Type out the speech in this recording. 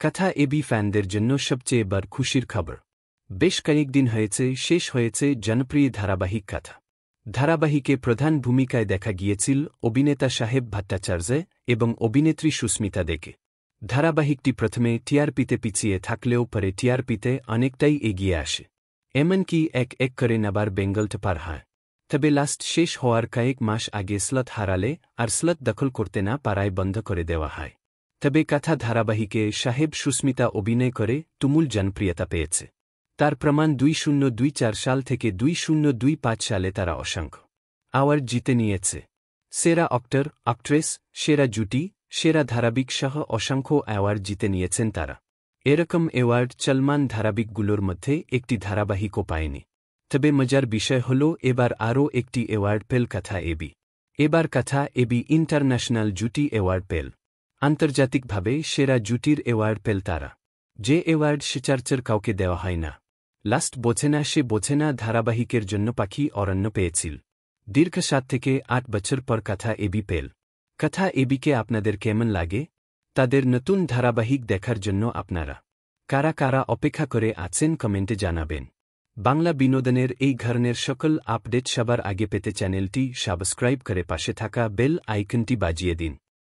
কথা এবি ফ্যানদের জন্য সবচেয়ে বড় খুশির খবর। বেশ কয়েকদিন হয়েছে শেষ হয়েছে জনপ্রিয় ধারাবাহিক কথা। ধারাবাহিকে প্রধান ভূমিকায় দেখা গিয়েছিল অভিনেতা সাহেব ভট্টাচার্য এবং অভিনেত্রী সুস্মিতা দেকে। ধারাবাহিকটি প্রথমে টিআরপিতে পিছিয়ে থাকলেও পরে টিআরপিতে অনেকটাই এগিয়ে আসে, এমনকি এক এক করে নাবার বেঙ্গলটা পার হয়। তবে লাস্ট শেষ হওয়ার কয়েক মাস আগে স্লট হারালে আর স্লট দখল করতে না পারায় বন্ধ করে দেওয়া হয়। তবে কথা ধারাবাহিকে সাহেব সুস্মিতা অভিনয় করে তুমুল জনপ্রিয়তা পেয়েছে। তার প্রমাণ 2024 সাল থেকে 2025 সালে তারা অসংখ্য অ্যাওয়ার্ড জিতে নিয়েছে। সেরা অ্যাক্টর, অ্যাক্ট্রেস, সেরা জুটি, সেরা ধারাবাহিক সহ অসংখ্য অ্যাওয়ার্ড জিতে নিয়েছেন তারা। এরকম অ্যাওয়ার্ড চলমান ধারাবাহিকগুলোর মধ্যে একটি ধারাবাহিকও পায়নি। তবে মজার বিষয় হল এবার আরও একটি অ্যাওয়ার্ড পেল কথা এবি। এবার কথা এবি ইন্টারন্যাশনাল জুটি অ্যাওয়ার্ড পেল। আন্তর্জাতিকভাবে সেরা জুটির অ্যাওয়ার্ড পেল তারা, যে অ্যাওয়ার্ড সচরাচর কাউকে দেওয়া হয় না। লাস্ট বোঝে না সে বোঝে না ধারাবাহিকের জন্য পাখি অরণ্য পেয়েছিল। দীর্ঘ 7 থেকে 8 বছর পর কথা এবি পেল। কথা এবিকে আপনাদের কেমন লাগে? তাদের নতুন ধারাবাহিক দেখার জন্য আপনারা কারা কারা অপেক্ষা করে আছেন কমেন্টে জানাবেন। বাংলা বিনোদনের এই ধরনের সকল আপডেট সবার আগে পেতে চ্যানেলটি সাবস্ক্রাইব করে পাশে থাকা বেল আইকনটি বাজিয়ে দিন।